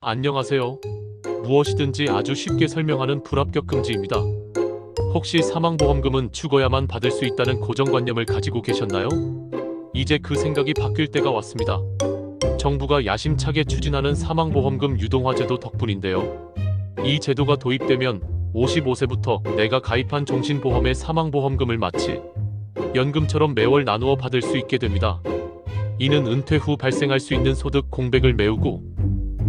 안녕하세요. 무엇이든지 아주 쉽게 설명하는 불합격 금지입니다. 혹시 사망보험금은 죽어야만 받을 수 있다는 고정관념을 가지고 계셨나요? 이제 그 생각이 바뀔 때가 왔습니다. 정부가 야심차게 추진하는 사망보험금 유동화 제도 덕분인데요. 이 제도가 도입되면 55세부터 내가 가입한 종신보험의 사망보험금을 마치 연금처럼 매월 나누어 받을 수 있게 됩니다. 이는 은퇴 후 발생할 수 있는 소득 공백을 메우고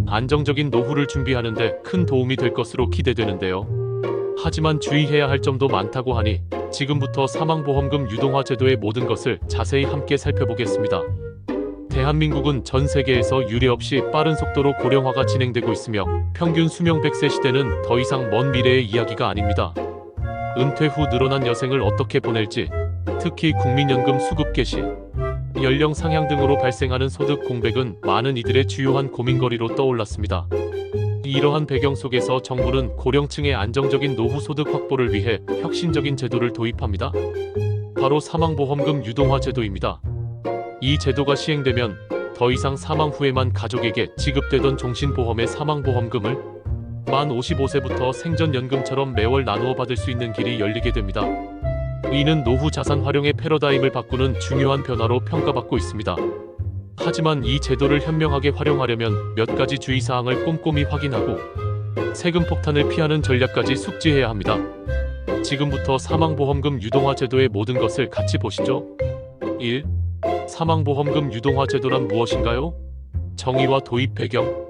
안정적인 노후를 준비하는 데 큰 도움이 될 것으로 기대되는데요. 하지만 주의해야 할 점도 많다고 하니 지금부터 사망보험금 유동화 제도의 모든 것을 자세히 함께 살펴보겠습니다. 대한민국은 전 세계에서 유례없이 빠른 속도로 고령화가 진행되고 있으며 평균 수명 100세 시대는 더 이상 먼 미래의 이야기가 아닙니다. 은퇴 후 늘어난 여생을 어떻게 보낼지, 특히 국민연금 수급 개시, 연령 상향 등으로 발생하는 소득 공백은 많은 이들의 주요한 고민거리로 떠올랐습니다. 이러한 배경 속에서 정부는 고령층의 안정적인 노후 소득 확보를 위해 혁신적인 제도를 도입합니다. 바로 사망보험금 유동화 제도입니다. 이 제도가 시행되면 더 이상 사망 후에만 가족에게 지급되던 종신보험의 사망보험금을 만 55세부터 생전연금처럼 매월 나누어 받을 수 있는 길이 열리게 됩니다. 이는 노후 자산 활용의 패러다임을 바꾸는 중요한 변화로 평가받고 있습니다. 하지만 이 제도를 현명하게 활용하려면 몇 가지 주의사항을 꼼꼼히 확인하고 세금 폭탄을 피하는 전략까지 숙지해야 합니다. 지금부터 사망보험금 유동화 제도의 모든 것을 같이 보시죠. 1. 사망보험금 유동화 제도란 무엇인가요? 정의와 도입 배경.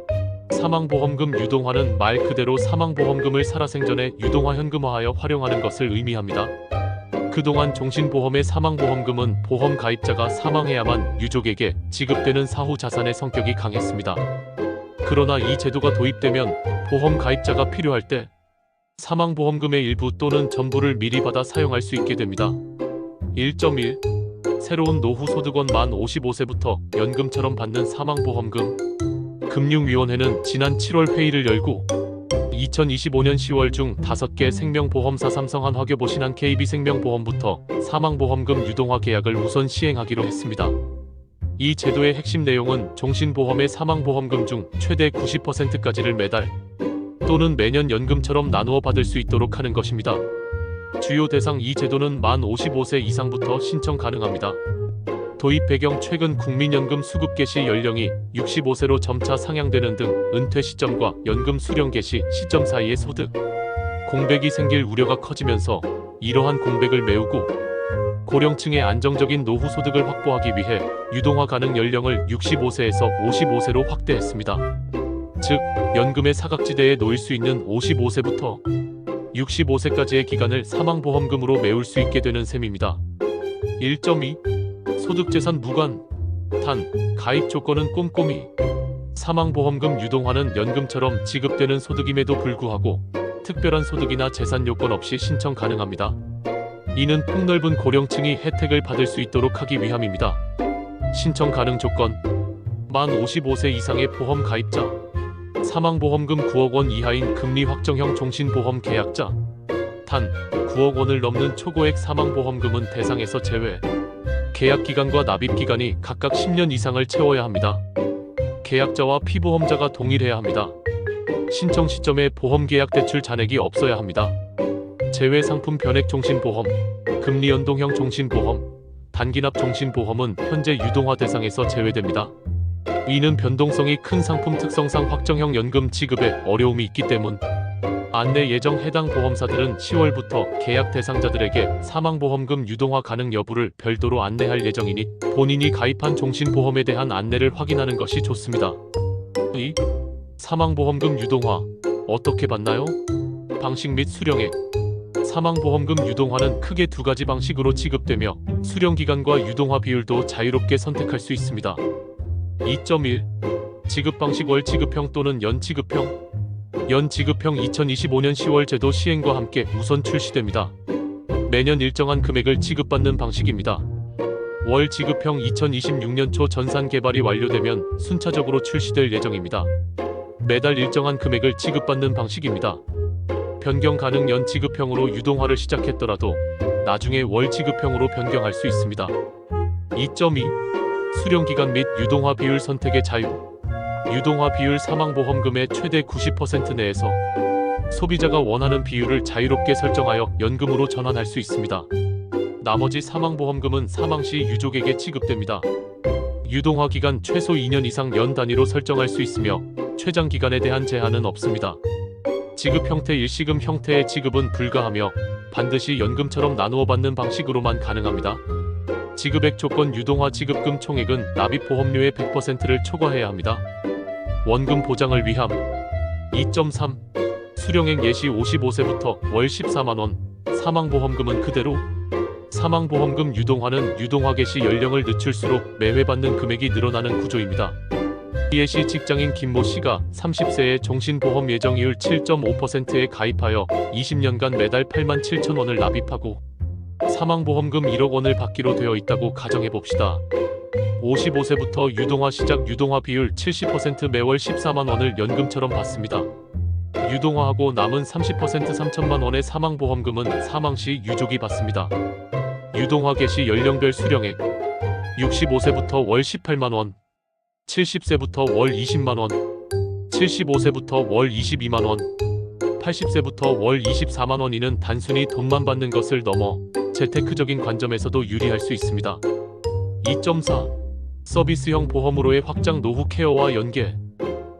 사망보험금 유동화는 말 그대로 사망보험금을 살아생전에 유동화 현금화하여 활용하는 것을 의미합니다. 그동안 종신보험의 사망보험금은 보험 가입자가 사망해야만 유족에게 지급되는 사후 자산의 성격이 강했습니다. 그러나 이 제도가 도입되면 보험 가입자가 필요할 때 사망보험금의 일부 또는 전부를 미리 받아 사용할 수 있게 됩니다. 1.1. 새로운 노후 소득원 만 55세부터 연금처럼 받는 사망보험금. 금융위원회는 지난 7월 회의를 열고 2025년 10월 중 5개 생명보험사 삼성한화교보 신한 KB생명보험부터 사망보험금 유동화 계약을 우선 시행하기로 했습니다. 이 제도의 핵심 내용은 종신보험의 사망보험금 중 최대 90%까지를 매달 또는 매년 연금처럼 나누어 받을 수 있도록 하는 것입니다. 주요 대상 이 제도는 만 55세 이상부터 신청 가능합니다. 도입 배경 최근 국민연금 수급 개시 연령이 65세로 점차 상향되는 등 은퇴 시점과 연금 수령 개시 시점 사이의 소득 공백이 생길 우려가 커지면서 이러한 공백을 메우고 고령층의 안정적인 노후 소득을 확보하기 위해 유동화 가능 연령을 65세에서 55세로 확대했습니다. 즉, 연금의 사각지대에 놓일 수 있는 55세부터 65세까지의 기간을 사망보험금으로 메울 수 있게 되는 셈입니다. 1.2. 소득재산 무관. 단, 가입 조건은 꼼꼼히. 사망보험금 유동화는 연금처럼 지급되는 소득임에도 불구하고 특별한 소득이나 재산 요건 없이 신청 가능합니다. 이는 폭넓은 고령층이 혜택을 받을 수 있도록 하기 위함입니다. 신청 가능 조건. 만 55세 이상의 보험 가입자. 사망보험금 9억 원 이하인 금리 확정형 종신보험 계약자. 단, 9억 원을 넘는 초고액 사망보험금은 대상에서 제외. 계약기간과 납입기간이 각각 10년 이상을 채워야 합니다. 계약자와 피보험자가 동일해야 합니다. 신청 시점에 보험계약 대출 잔액이 없어야 합니다. 제외 상품 변액 종신보험, 금리 연동형 종신보험, 단기납 종신보험은 현재 유동화 대상에서 제외됩니다. 이는 변동성이 큰 상품 특성상 확정형 연금 지급에 어려움이 있기 때문 안내 예정 해당 보험사들은 10월부터 계약 대상자들에게 사망보험금 유동화 가능 여부를 별도로 안내할 예정이니 본인이 가입한 종신보험에 대한 안내를 확인하는 것이 좋습니다. 2. 사망보험금 유동화. 어떻게 받나요? 방식 및 수령액. 사망보험금 유동화는 크게 두 가지 방식으로 지급되며 수령기간과 유동화 비율도 자유롭게 선택할 수 있습니다. 2.1. 지급 방식 월 지급형 또는 연 지급형. 연 지급형 2025년 10월 제도 시행과 함께 우선 출시됩니다. 매년 일정한 금액을 지급받는 방식입니다. 월 지급형 2026년 초 전산 개발이 완료되면 순차적으로 출시될 예정입니다. 매달 일정한 금액을 지급받는 방식입니다. 변경 가능 연 지급형으로 유동화를 시작했더라도 나중에 월 지급형으로 변경할 수 있습니다. 2.2. 수령기간 및 유동화 비율 선택의 자유. 유동화 비율 사망보험금의 최대 90% 내에서 소비자가 원하는 비율을 자유롭게 설정하여 연금으로 전환할 수 있습니다. 나머지 사망보험금은 사망 시 유족에게 지급됩니다. 유동화 기간 최소 2년 이상 연 단위로 설정할 수 있으며 최장 기간에 대한 제한은 없습니다. 지급 형태 일시금 형태의 지급은 불가하며 반드시 연금처럼 나누어 받는 방식으로만 가능합니다. 지급액 조건 유동화 지급금 총액은 납입보험료의 100%를 초과해야 합니다. 원금 보장을 위함 2.3 수령액 예시 55세부터 월 14만원 사망보험금은 그대로 사망보험금 유동화는 유동화 개시 연령을 늦출수록 매회 받는 금액이 늘어나는 구조입니다. 예시 직장인 김모 씨가 30세에 종신보험 예정이율 7.5%에 가입하여 20년간 매달 8만 7천 원을 납입하고 사망보험금 1억 원을 받기로 되어 있다고 가정해봅시다. 55세부터 유동화 시작 유동화 비율 70% 매월 14만 원을 연금처럼 받습니다. 유동화하고 남은 30% 3천만 원의 사망보험금은 사망시 유족이 받습니다. 유동화 개시 연령별 수령액 65세부터 월 18만 원 70세부터 월 20만 원 75세부터 월 22만 원 80세부터 월 24만 원 이는 단순히 돈만 받는 것을 넘어 재테크적인 관점에서도 유리할 수 있습니다. 2.4 서비스형 보험으로의 확장 노후 케어와 연계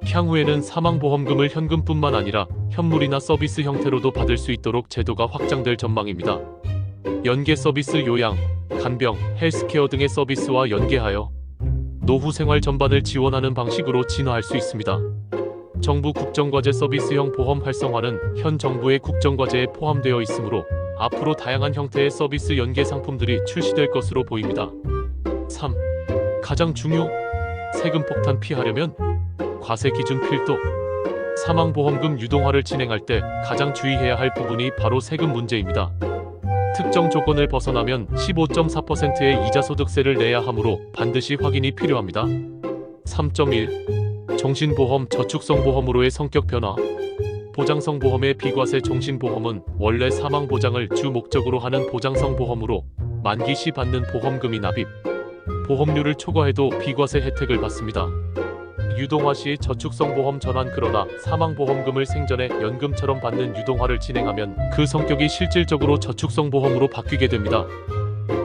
향후에는 사망보험금을 현금뿐만 아니라 현물이나 서비스 형태로도 받을 수 있도록 제도가 확장될 전망입니다. 연계 서비스 요양, 간병, 헬스케어 등의 서비스와 연계하여 노후 생활 전반을 지원하는 방식으로 진화할 수 있습니다. 정부 국정과제 서비스형 보험 활성화는 현 정부의 국정과제에 포함되어 있으므로 앞으로 다양한 형태의 서비스 연계 상품들이 출시될 것으로 보입니다. 3. 가장 중요! 세금 폭탄 피하려면 과세 기준 필도 사망보험금 유동화를 진행할 때 가장 주의해야 할 부분이 바로 세금 문제입니다. 특정 조건을 벗어나면 15.4%의 이자소득세를 내야 하므로 반드시 확인이 필요합니다. 3.1 종신보험 저축성 보험으로의 성격 변화 보장성 보험의 비과세 종신보험은 원래 사망보장을 주 목적으로 하는 보장성 보험으로 만기 시 받는 보험금이 납입, 보험료를 초과해도 비과세 혜택을 받습니다. 유동화 시 저축성 보험 전환 그러나 사망보험금을 생전에 연금처럼 받는 유동화를 진행하면 그 성격이 실질적으로 저축성 보험으로 바뀌게 됩니다.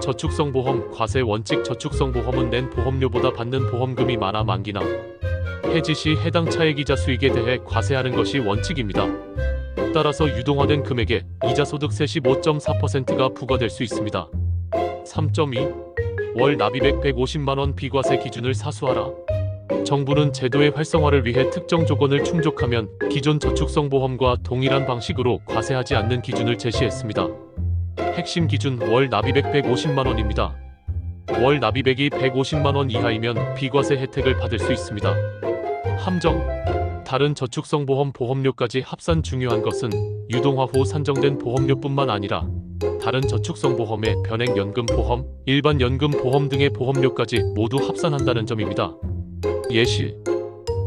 저축성 보험 과세 원칙 저축성 보험은 낸 보험료보다 받는 보험금이 많아 만기나 해지 시 해당 차액이자 수익에 대해 과세하는 것이 원칙입니다. 따라서 유동화된 금액에 이자소득세 15.4%가 부과될 수 있습니다. 3.2 월 납입액 150만원 비과세 기준을 사수하라. 정부는 제도의 활성화를 위해 특정 조건을 충족하면 기존 저축성 보험과 동일한 방식으로 과세하지 않는 기준을 제시했습니다. 핵심 기준 월 납입액 150만원입니다. 월 납입액이 150만원 이하이면 비과세 혜택을 받을 수 있습니다. 함정 다른 저축성 보험 보험료까지 합산 중요한 것은 유동화 후 산정된 보험료뿐만 아니라 다른 저축성 보험의 변액연금 보험, 일반 연금 보험 등의 보험료까지 모두 합산한다는 점입니다. 예시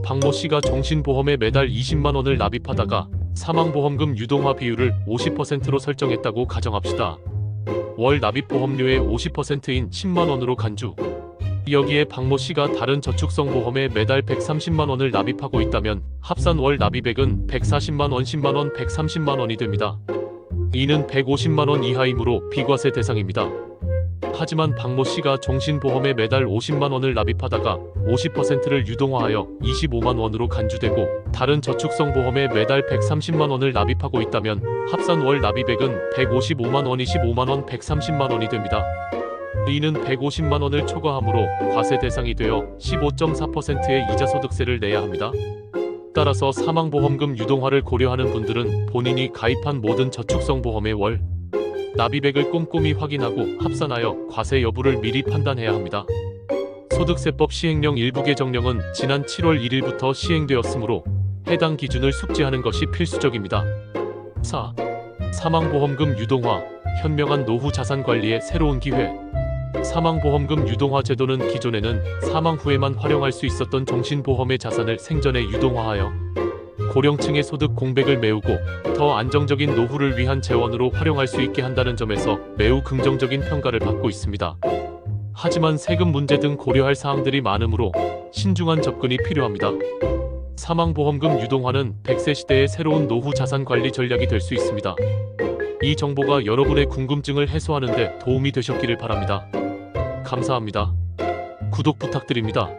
박모 씨가 종신보험에 매달 20만 원을 납입하다가 사망보험금 유동화 비율을 50%로 설정했다고 가정합시다. 월 납입보험료의 50%인 10만 원으로 간주. 여기에 박모 씨가 다른 저축성 보험에 매달 130만 원을 납입하고 있다면 합산 월 납입액은 140만 원, 10만 원, 130만 원이 됩니다. 이는 150만 원 이하이므로 비과세 대상입니다. 하지만 박모 씨가 종신보험에 매달 50만 원을 납입하다가 50%를 유동화하여 25만 원으로 간주되고 다른 저축성 보험에 매달 130만 원을 납입하고 있다면 합산 월 납입액은 155만 원, 25만 원, 130만 원이 됩니다. 이는 150만 원을 초과하므로 과세 대상이 되어 15.4%의 이자소득세를 내야 합니다. 따라서 사망보험금 유동화를 고려하는 분들은 본인이 가입한 모든 저축성 보험의 월 납입액을 꼼꼼히 확인하고 합산하여 과세 여부를 미리 판단해야 합니다. 소득세법 시행령 일부 개정령은 지난 7월 1일부터 시행되었으므로 해당 기준을 숙지하는 것이 필수적입니다. 4. 사망보험금 유동화, 현명한 노후 자산 관리의 새로운 기회. 사망보험금 유동화 제도는 기존에는 사망 후에만 활용할 수 있었던 종신보험의 자산을 생전에 유동화하여 고령층의 소득 공백을 메우고 더 안정적인 노후를 위한 재원으로 활용할 수 있게 한다는 점에서 매우 긍정적인 평가를 받고 있습니다. 하지만 세금 문제 등 고려할 사항들이 많으므로 신중한 접근이 필요합니다. 사망보험금 유동화는 100세 시대의 새로운 노후 자산 관리 전략이 될 수 있습니다. 이 정보가 여러분의 궁금증을 해소하는 데 도움이 되셨기를 바랍니다. 감사합니다. 구독 부탁드립니다.